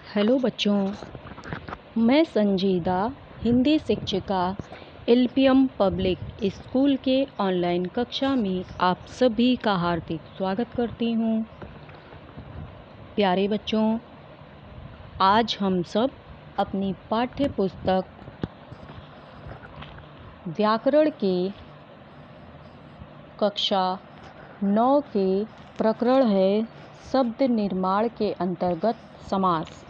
Hello बच्चों, मैं संजीदा हिंदी शिक्षिका एलपीएम पब्लिक स्कूल के ऑनलाइन कक्षा में आप सभी का हार्दिक स्वागत करती हूँ। प्यारे बच्चों, आज हम सब अपनी पाठ्य पुस्तक व्याकरण के कक्षा 9 के प्रकरण है शब्द निर्माण के अंतर्गत समास।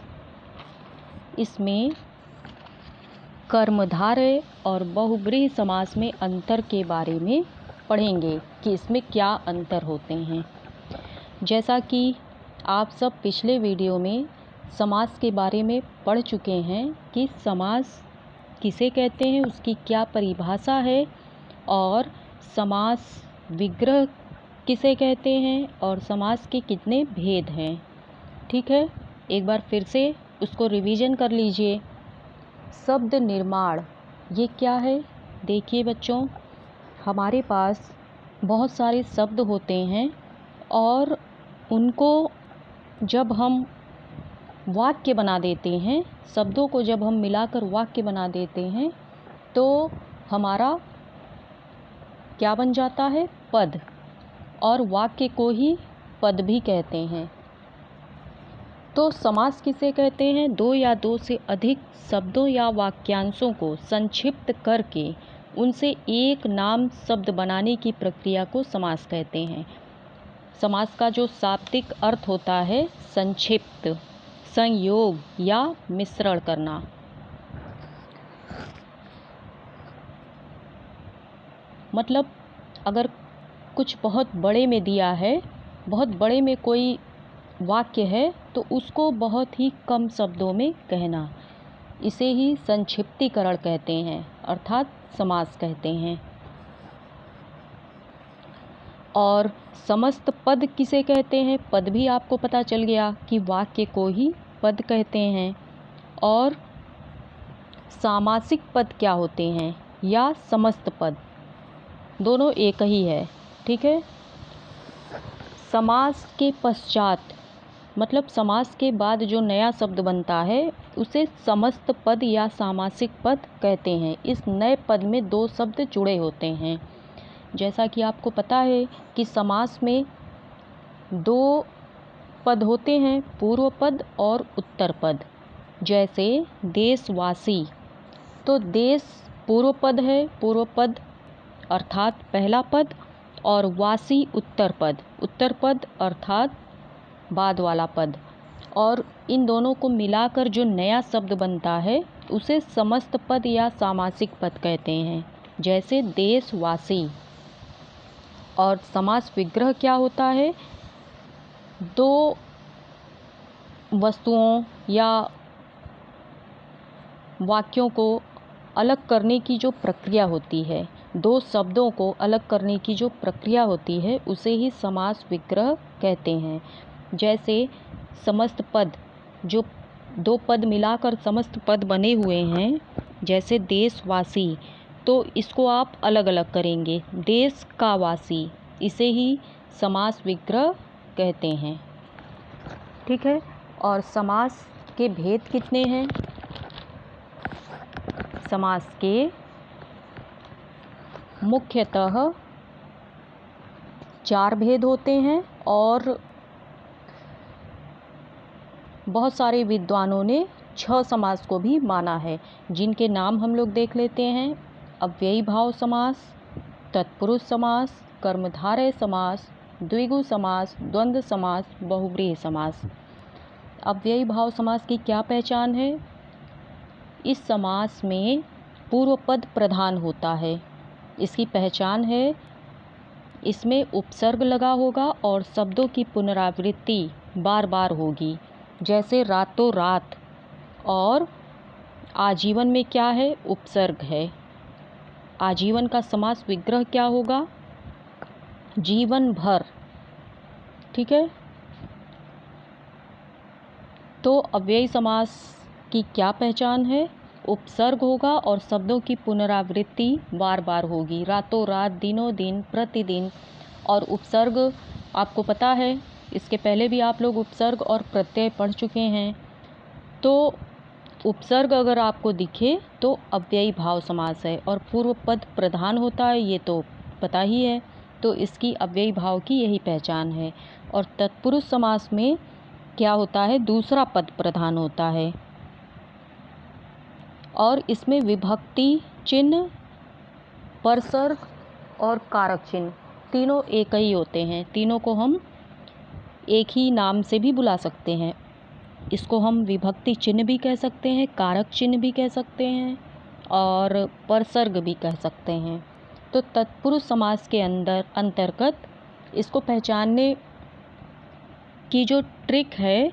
इसमें कर्मधारय और बहुब्रीहि समास में अंतर के बारे में पढ़ेंगे कि इसमें क्या अंतर होते हैं। जैसा कि आप सब पिछले वीडियो में समास के बारे में पढ़ चुके हैं कि समास किसे कहते हैं, उसकी क्या परिभाषा है और समास विग्रह किसे कहते हैं और समास के कितने भेद हैं। ठीक है, एक बार फिर से उसको रिवीजन कर लीजिए। शब्द निर्माण ये क्या है? देखिए बच्चों, हमारे पास बहुत सारे शब्द होते हैं और उनको जब हम वाक्य बना देते हैं, शब्दों को जब हम मिलाकर वाक्य बना देते हैं तो हमारा क्या बन जाता है? पद। और वाक्य को ही पद भी कहते हैं। तो समास किसे कहते हैं? दो या दो से अधिक शब्दों या वाक्यांशों को संक्षिप्त करके उनसे एक नाम शब्द बनाने की प्रक्रिया को समास कहते हैं। समास का जो शाब्दिक अर्थ होता है संक्षिप्त, संयोग या मिश्रण करना। मतलब अगर कुछ बहुत बड़े में दिया है, बहुत बड़े में कोई वाक्य है तो उसको बहुत ही कम शब्दों में कहना, इसे ही संक्षिप्तीकरण कहते हैं अर्थात समास कहते हैं। और समस्त पद किसे कहते हैं? पद भी आपको पता चल गया कि वाक्य को ही पद कहते हैं। और सामासिक पद क्या होते हैं या समस्त पद, दोनों एक ही है। ठीक है, समास के पश्चात मतलब समास के बाद जो नया शब्द बनता है उसे समस्त पद या सामासिक पद कहते हैं। इस नए पद में दो शब्द जुड़े होते हैं। जैसा कि आपको पता है कि समास में दो पद होते हैं, पूर्व पद और उत्तर पद। जैसे देशवासी, तो देश पूर्व पद है, पूर्व पद अर्थात पहला पद, और वासी उत्तर पद अर्थात बाद वाला पद। और इन दोनों को मिलाकर जो नया शब्द बनता है उसे समस्त पद या सामासिक पद कहते हैं। जैसे देशवासी। और समास विग्रह क्या होता है? दो वस्तुओं या वाक्यों को अलग करने की जो प्रक्रिया होती है, दो शब्दों को अलग करने की जो प्रक्रिया होती है उसे ही समास विग्रह कहते हैं। जैसे समस्त पद, जो दो पद मिलाकर समस्त पद बने हुए हैं, जैसे देशवासी, तो इसको आप अलग अलग करेंगे, देश का वासी, इसे ही समास विग्रह कहते हैं। ठीक है, और समास के भेद कितने हैं? समास के मुख्यतः 4 भेद होते हैं और बहुत सारे विद्वानों ने 6 समास को भी माना है, जिनके नाम हम लोग देख लेते हैं। अव्ययी भाव समास, तत्पुरुष समास, कर्मधारय समास, द्विगु समास, द्वंद्व समास, बहुव्रीहि समास। अव्ययी भाव समास की क्या पहचान है? इस समास में पूर्व पद प्रधान होता है। इसकी पहचान है, इसमें उपसर्ग लगा होगा और शब्दों की पुनरावृत्ति बार बार होगी। जैसे रातों रात, और आजीवन में क्या है? उपसर्ग है। आजीवन का समास विग्रह क्या होगा? जीवन भर। ठीक है, तो अव्ययी समास की क्या पहचान है? उपसर्ग होगा और शब्दों की पुनरावृत्ति बार बार होगी, रातों रात, दिनों दिन, प्रतिदिन। और उपसर्ग आपको पता है, इसके पहले भी आप लोग उपसर्ग और प्रत्यय पढ़ चुके हैं। तो उपसर्ग अगर आपको दिखे तो अव्ययी भाव समास है, और पूर्व पद प्रधान होता है, ये तो पता ही है, तो इसकी अव्ययी भाव की यही पहचान है। और तत्पुरुष समास में क्या होता है, दूसरा पद प्रधान होता है, और इसमें विभक्ति चिन्ह, परसर्ग और कारक चिन्ह तीनों एक ही होते हैं। तीनों को हम एक ही नाम से भी बुला सकते हैं। इसको हम विभक्ति चिन्ह भी कह सकते हैं, कारक चिन्ह भी कह सकते हैं, और परसर्ग भी कह सकते हैं। तो तत्पुरुष समास के अंतर्गत इसको पहचानने की जो ट्रिक है,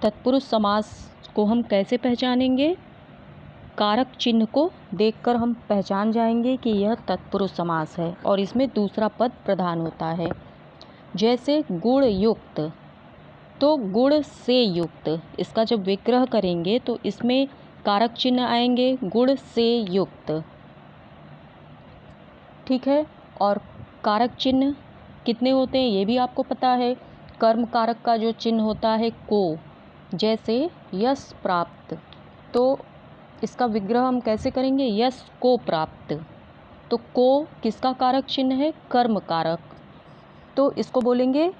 तत्पुरुष समास को हम कैसे पहचानेंगे, कारक चिन्ह को देखकर हम पहचान जाएंगे कि यह तत्पुरुष समास है और इसमें दूसरा पद प्रधान होता है। जैसे गुण युक्त, तो गुण से युक्त, इसका जब विग्रह करेंगे तो इसमें कारक चिन्ह आएंगे गुण से युक्त, ठीक है। और कारक चिन्ह कितने होते हैं ये भी आपको पता है। कर्म कारक का जो चिन्ह होता है को, जैसे यश प्राप्त, तो इसका विग्रह हम कैसे करेंगे, यश को प्राप्त, तो को किसका कारक चिन्ह है, कर्म कारक, तो इसको बोलेंगे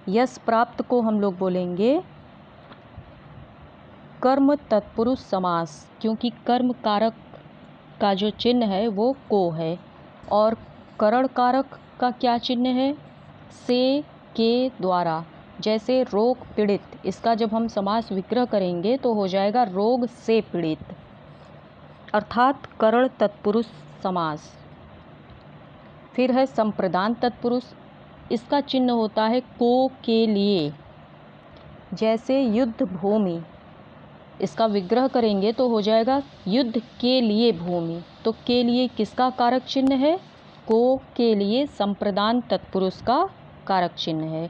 यश प्राप्त को हम लोग बोलेंगे कर्म तत्पुरुष समास, क्योंकि कर्म कारक का जो चिन्ह है वो को है। और करण कारक का क्या चिन्ह है, से के द्वारा, जैसे रोग पीड़ित, इसका जब हम समास विग्रह करेंगे तो हो जाएगा रोग से पीड़ित, अर्थात करण तत्पुरुष समास। फिर है संप्रदान तत्पुरुष, इसका चिन्ह होता है को के लिए, जैसे युद्ध भूमि, इसका विग्रह करेंगे तो हो जाएगा युद्ध के लिए भूमि, तो के लिए किसका कारक चिन्ह है, को के लिए संप्रदान तत्पुरुष का कारक चिन्ह है।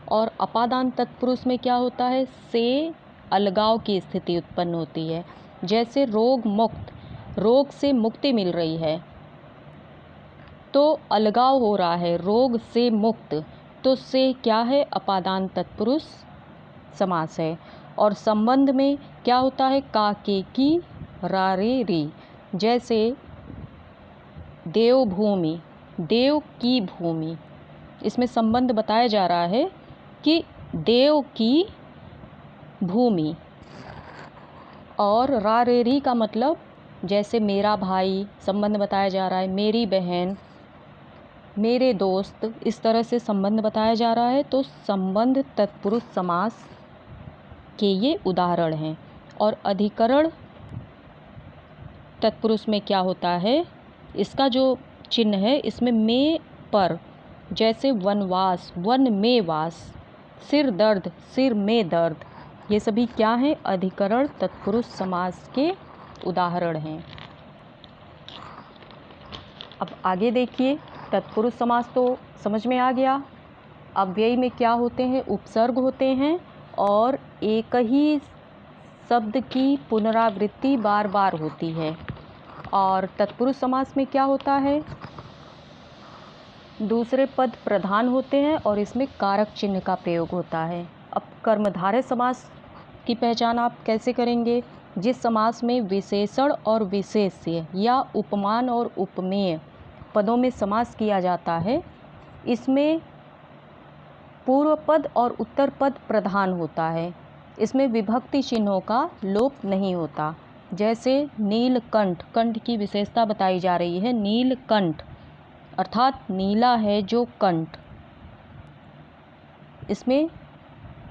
और अपादान तत्पुरुष में क्या होता है, से अलगाव की स्थिति उत्पन्न होती है, जैसे रोग मुक्त, रोग से मुक्ति मिल रही है, तो अलगाव हो रहा है रोग से मुक्त, तो से क्या है, अपादान तत्पुरुष समास है। और संबंध में क्या होता है, का के की रा रे री, जैसे देवभूमि, देव की भूमि, इसमें संबंध बताया जा रहा है कि देव की भूमि। और रा रे री का मतलब जैसे मेरा भाई, संबंध बताया जा रहा है, मेरी बहन, मेरे दोस्त, इस तरह से संबंध बताया जा रहा है, तो संबंध तत्पुरुष समास के ये उदाहरण हैं। और अधिकरण तत्पुरुष में क्या होता है, इसका जो चिन्ह है इसमें में पर, जैसे वनवास, वन में वास, सिर दर्द, सिर में दर्द, ये सभी क्या हैं, अधिकरण तत्पुरुष समास के उदाहरण हैं। अब आगे देखिए, तत्पुरुष समास तो समझ में आ गया। अव्ययी में क्या होते हैं, उपसर्ग होते हैं और एक ही शब्द की पुनरावृत्ति बार बार होती है। और तत्पुरुष समास में क्या होता है, दूसरे पद प्रधान होते हैं और इसमें कारक चिन्ह का प्रयोग होता है। अब कर्मधारय समास की पहचान आप कैसे करेंगे, जिस समास में विशेषण और विशेष्य या उपमान और उपमेय पदों में समास किया जाता है, इसमें पूर्व पद और उत्तर पद प्रधान होता है, इसमें विभक्ति चिन्हों का लोप नहीं होता। जैसे नीलकंठ, कंठ की विशेषता बताई जा रही है, नीलकंठ अर्थात नीला है जो कंठ, इसमें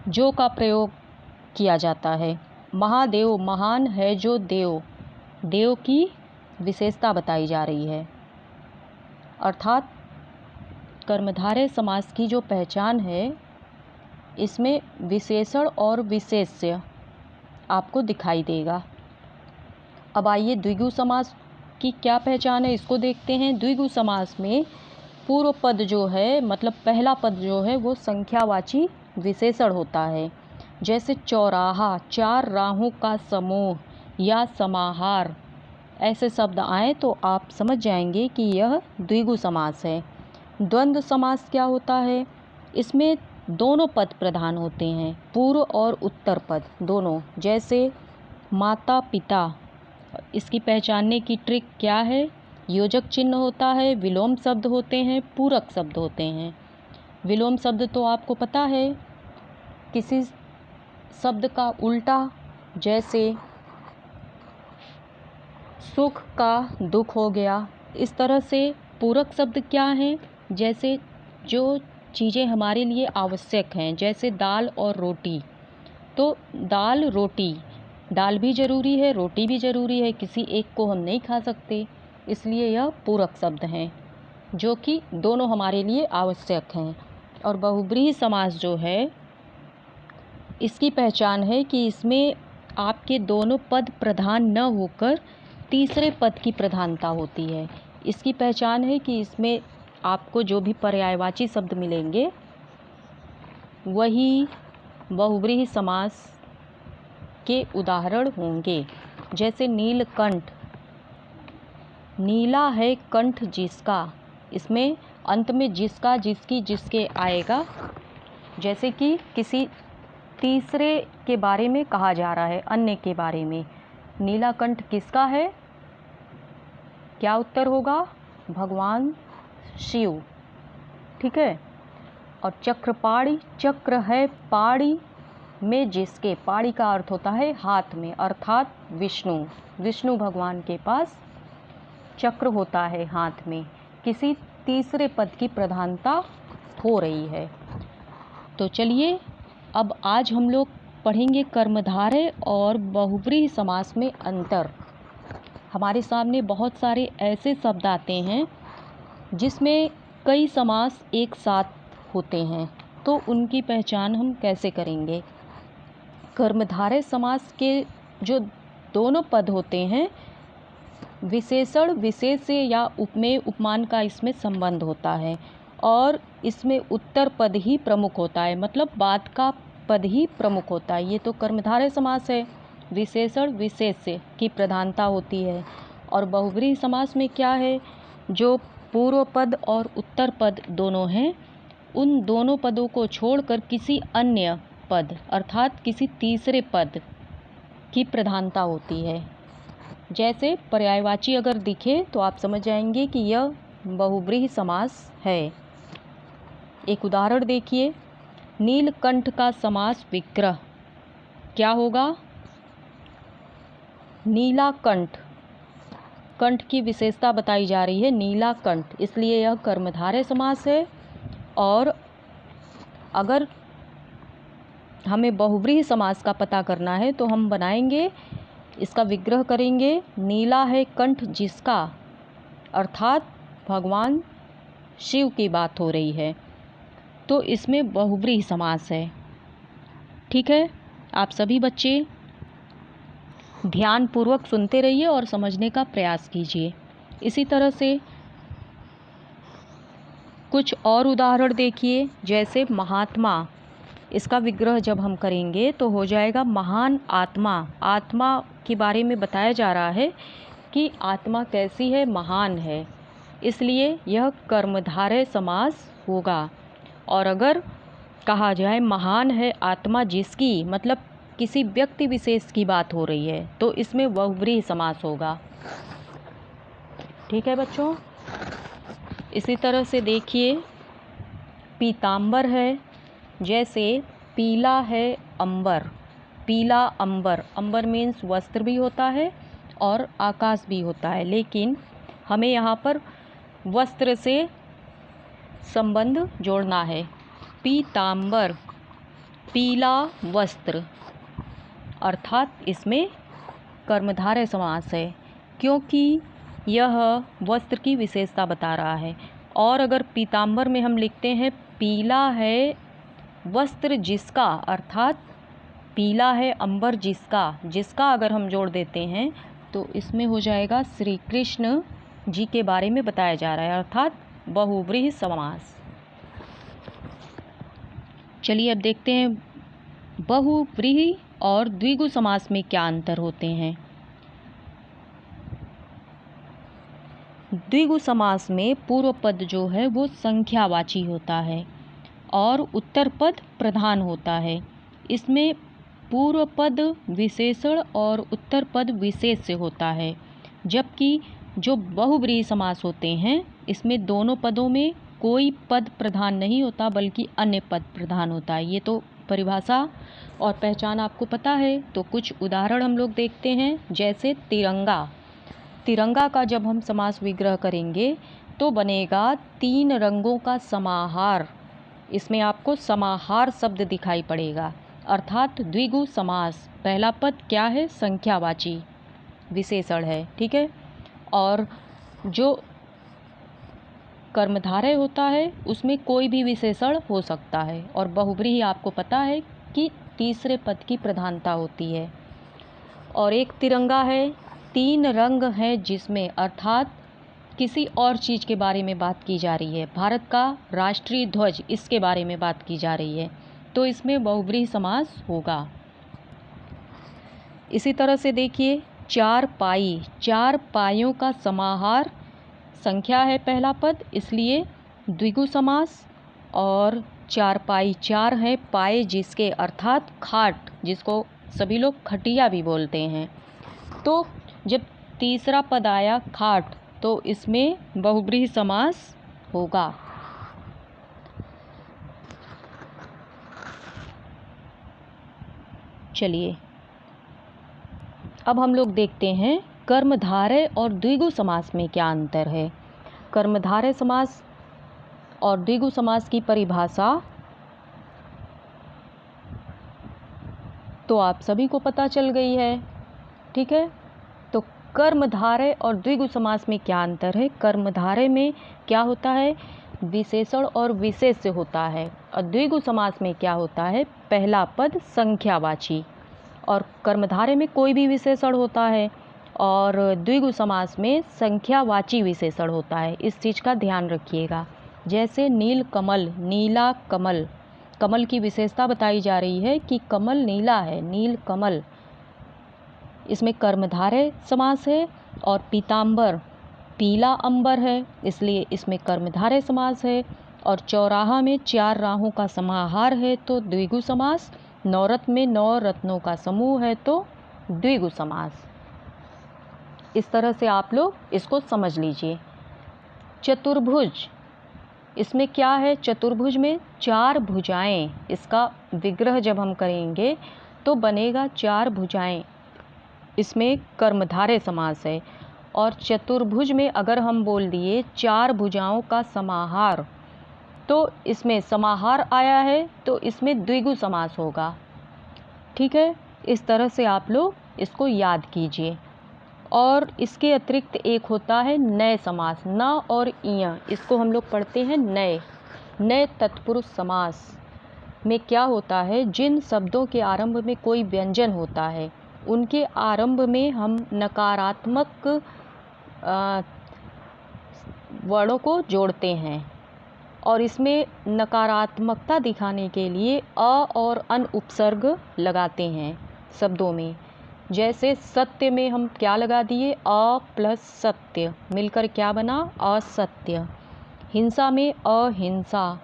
जो का प्रयोग किया जाता है। महादेव, महान है जो देव, देव की विशेषता बताई जा रही है। अर्थात कर्मधारय समास की जो पहचान है, इसमें विशेषण और विशेष्य आपको दिखाई देगा। अब आइए द्विगु समास की क्या पहचान है, इसको देखते हैं। द्विगु समास में पूर्व पद जो है, मतलब पहला पद जो है, वो संख्यावाची विशेषण होता है। जैसे चौराहा, चार राहों का समूह या समाहार, ऐसे शब्द आए तो आप समझ जाएंगे कि यह द्विगु समास है। द्वंद्व समास क्या होता है, इसमें दोनों पद प्रधान होते हैं, पूर्व और उत्तर पद दोनों। जैसे माता पिता, इसकी पहचानने की ट्रिक क्या है? योजक चिन्ह होता है, विलोम शब्द होते हैं, पूरक शब्द होते हैं। विलोम शब्द तो आपको पता है, किसी शब्द का उल्टा, जैसे सुख का दुख हो गया। इस तरह से पूरक शब्द क्या हैं? जैसे जो चीज़ें हमारे लिए आवश्यक हैं, जैसे दाल और रोटी। तो दाल रोटी, दाल भी ज़रूरी है, रोटी भी ज़रूरी है, किसी एक को हम नहीं खा सकते, इसलिए यह पूरक शब्द हैं जो कि दोनों हमारे लिए आवश्यक हैं। और बहुब्रीहि समास जो है, इसकी पहचान है कि इसमें आपके दोनों पद प्रधान न होकर तीसरे पद की प्रधानता होती है। इसकी पहचान है कि इसमें आपको जो भी पर्यायवाची शब्द मिलेंगे वही बहुब्रीहि समास के उदाहरण होंगे। जैसे नीलकंठ, नीला है कंठ जिसका, इसमें अंत में जिसका, जिसकी, जिसके आएगा। जैसे कि किसी तीसरे के बारे में कहा जा रहा है, अन्य के बारे में। नीला कंठ किसका है? क्या उत्तर होगा? भगवान शिव। ठीक है। और चक्रपाणी, चक्र है पाणी में जिसके, पाणी का अर्थ होता है हाथ में, अर्थात विष्णु। विष्णु भगवान के पास चक्र होता है हाथ में। किसी तीसरे पद की प्रधानता हो रही है। तो चलिए अब आज हम लोग पढ़ेंगे कर्मधारय और बहुब्रीहि समास में अंतर। हमारे सामने बहुत सारे ऐसे शब्द आते हैं जिसमें कई समास एक साथ होते हैं, तो उनकी पहचान हम कैसे करेंगे? कर्मधारय समास के जो दोनों पद होते हैं, विशेषण विशेष से या उपमेय उपमान का इसमें संबंध होता है, और इसमें उत्तर पद ही प्रमुख होता है, मतलब बाद का पद ही प्रमुख होता है। ये तो कर्मधारय समास है, विशेषण विशेष से की प्रधानता होती है। और बहुब्रीहि समास में क्या है? जो पूर्व पद और उत्तर पद दोनों हैं, उन दोनों पदों को छोड़कर किसी अन्य पद अर्थात किसी तीसरे पद की प्रधानता होती है। जैसे पर्यायवाची अगर दिखे तो आप समझ जाएंगे कि यह बहुब्रीहि समास है। एक उदाहरण देखिए, नीलकंठ का समास विग्रह क्या होगा? नीला कंठ, कंठ की विशेषता बताई जा रही है, नीला कंठ, इसलिए यह कर्मधारय समास है। और अगर हमें बहुब्रीहि समास का पता करना है तो हम बनाएंगे, इसका विग्रह करेंगे, नीला है कंठ जिसका, अर्थात भगवान शिव की बात हो रही है, तो इसमें बहुब्रीहि समास है। ठीक है, आप सभी बच्चे ध्यानपूर्वक सुनते रहिए और समझने का प्रयास कीजिए। इसी तरह से कुछ और उदाहरण देखिए, जैसे महात्मा, इसका विग्रह जब हम करेंगे तो हो जाएगा महान आत्मा। आत्मा के बारे में बताया जा रहा है कि आत्मा कैसी है? महान है, इसलिए यह कर्मधारय समास होगा। और अगर कहा जाए महान है आत्मा जिसकी, मतलब किसी व्यक्ति विशेष की बात हो रही है, तो इसमें बहुब्रीहि समास होगा। ठीक है बच्चों। इसी तरह से देखिए, पीतांबर है, जैसे पीला है अंबर, पीला अंबर, अंबर मीन्स वस्त्र भी होता है और आकाश भी होता है, लेकिन हमें यहाँ पर वस्त्र से संबंध जोड़ना है। पीतांबर, पीला वस्त्र, अर्थात इसमें कर्मधारय समास है, क्योंकि यह वस्त्र की विशेषता बता रहा है। और अगर पीतांबर में हम लिखते हैं पीला है वस्त्र जिसका, अर्थात पीला है अंबर जिसका, जिसका अगर हम जोड़ देते हैं तो इसमें हो जाएगा श्री कृष्ण जी के बारे में बताया जा रहा है, अर्थात बहुब्रीहि समास। चलिए अब देखते हैं बहुब्रीहि और द्विगु समास में क्या अंतर होते हैं। द्विगु समास में पूर्व पद जो है वो संख्यावाची होता है और उत्तर पद प्रधान होता है। इसमें पूर्व पद विशेषण और उत्तर पद विशेष से होता है। जबकि जो बहुव्रीहि समास होते हैं इसमें दोनों पदों में कोई पद प्रधान नहीं होता बल्कि अन्य पद प्रधान होता है। ये तो परिभाषा और पहचान आपको पता है। तो कुछ उदाहरण हम लोग देखते हैं, जैसे तिरंगा। तिरंगा का जब हम समास विग्रह करेंगे तो बनेगा 3 रंगों का समाहार। इसमें आपको समाहार शब्द दिखाई पड़ेगा, अर्थात द्विगु समास। पहला पद क्या है? संख्यावाची विशेषण है, ठीक है। और जो कर्मधारय होता है उसमें कोई भी विशेषण हो सकता है। और बहुव्रीहि आपको पता है कि तीसरे पद की प्रधानता होती है। और एक तिरंगा है, 3 रंग हैं जिसमें, अर्थात किसी और चीज़ के बारे में बात की जा रही है। भारत का राष्ट्रीय ध्वज, इसके बारे में बात की जा रही है, तो इसमें बहुव्रीहि समास होगा। इसी तरह से देखिए, 4 पाई। 4 पाइयों का समाहार संख्या है पहला पद, इसलिए द्विगु समास। और 4 पाई 4 हैं पाए जिसके, अर्थात खाट, जिसको सभी लोग खटिया भी बोलते हैं। तो जब तीसरा पद आया खाट, तो इसमें बहुव्रीहि समास होगा। चलिए अब हम लोग देखते हैं कर्मधारय और द्विगु समास में क्या अंतर है। कर्मधारय समास और द्विगु समास की परिभाषा तो आप सभी को पता चल गई है, ठीक है। तो कर्मधारय और द्विगु समास में क्या अंतर है? कर्मधारय में क्या होता है? विशेषण और विशेष से होता है। और द्विगु समास में क्या होता है? पहला पद संख्यावाची। और कर्मधारय में कोई भी विशेषण होता है और द्विगु समास में संख्यावाची विशेषण होता है। इस चीज़ का ध्यान रखिएगा। जैसे नील कमल, नीला कमल, कमल की विशेषता बताई जा रही है कि कमल नीला है, नील कमल, इसमें कर्मधारय समास है। और पीतांबर, पीला अंबर है, इसलिए इसमें कर्मधारय समास है। और चौराहा में 4 राहों का समाहार है तो द्विगु समास। नवरत्न में 9 रत्नों का समूह है तो द्विगु समास। इस तरह से आप लोग इसको समझ लीजिए। चतुर्भुज, इसमें क्या है? चतुर्भुज में 4 भुजाएं, इसका विग्रह जब हम करेंगे तो बनेगा 4 भुजाएं, इसमें कर्मधारय समास है। और चतुर्भुज में अगर हम बोल दिए 4 भुजाओं का समाहार, तो इसमें समाहार आया है तो इसमें द्विगु समास होगा, ठीक है। इस तरह से आप लोग इसको याद कीजिए। और इसके अतिरिक्त एक होता है नए समास, न और इय, इसको हम लोग पढ़ते हैं नए। नए तत्पुरुष समास में क्या होता है? जिन शब्दों के आरंभ में कोई व्यंजन होता है उनके आरंभ में हम नकारात्मक वर्णों को जोड़ते हैं। और इसमें नकारात्मकता दिखाने के लिए अ और अन उपसर्ग लगाते हैं शब्दों में। जैसे सत्य में हम क्या लगा दिए? अ प्लस सत्य, मिलकर क्या बना? असत्य। हिंसा में अहिंसा।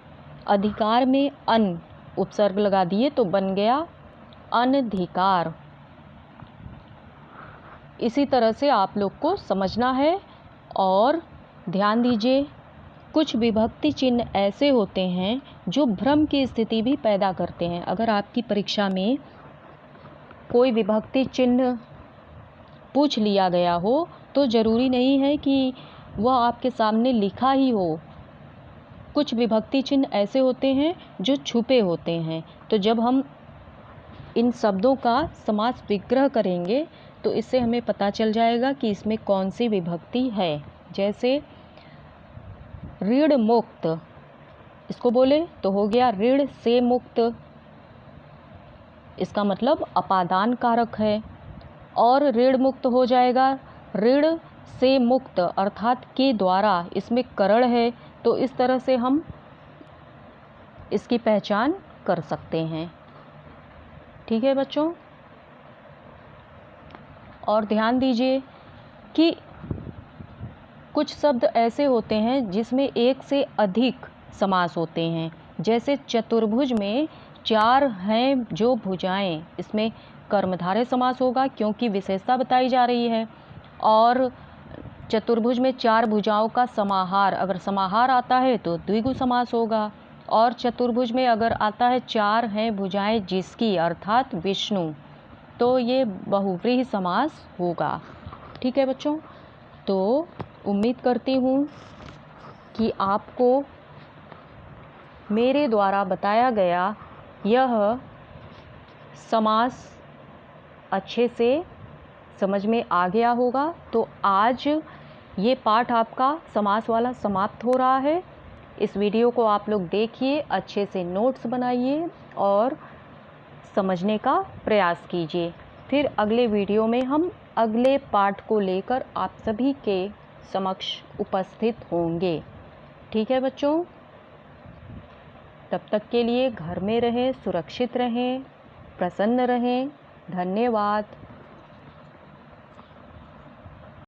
अधिकार में अन उपसर्ग लगा दिए तो बन गया अनधिकार। इसी तरह से आप लोग को समझना है। और ध्यान दीजिए, कुछ विभक्ति चिन्ह ऐसे होते हैं जो भ्रम की स्थिति भी पैदा करते हैं। अगर आपकी परीक्षा में कोई विभक्ति चिन्ह पूछ लिया गया हो तो ज़रूरी नहीं है कि वह आपके सामने लिखा ही हो। कुछ विभक्ति चिन्ह ऐसे होते हैं जो छुपे होते हैं। तो जब हम इन शब्दों का समास विग्रह करेंगे तो इससे हमें पता चल जाएगा कि इसमें कौन सी विभक्ति है। जैसे ऋण मुक्त, इसको बोले तो हो गया ऋण से मुक्त, इसका मतलब अपादान कारक है। और ऋण मुक्त हो जाएगा ऋण से मुक्त, अर्थात के द्वारा, इसमें करण है। तो इस तरह से हम इसकी पहचान कर सकते हैं, ठीक है बच्चों। और ध्यान दीजिए कि कुछ शब्द ऐसे होते हैं जिसमें एक से अधिक समास होते हैं। जैसे चतुर्भुज में 4 हैं जो भुजाएं, इसमें कर्मधारय समास होगा क्योंकि विशेषता बताई जा रही है। और चतुर्भुज में 4 भुजाओं का समाहार, अगर समाहार आता है तो द्विगु समास होगा। और चतुर्भुज में अगर आता है 4 हैं भुजाएं जिसकी, अर्थात विष्णु, तो ये बहुव्रीहि समास होगा। ठीक है बच्चों, तो उम्मीद करती हूँ कि आपको मेरे द्वारा बताया गया यह समास अच्छे से समझ में आ गया होगा। तो आज ये पाठ आपका समास वाला समाप्त हो रहा है। इस वीडियो को आप लोग देखिए, अच्छे से नोट्स बनाइए और समझने का प्रयास कीजिए। फिर अगले वीडियो में हम अगले पाठ को लेकर आप सभी के समक्ष उपस्थित होंगे। ठीक है बच्चों, तब तक के लिए घर में रहें, सुरक्षित रहें, प्रसन्न रहें। धन्यवाद।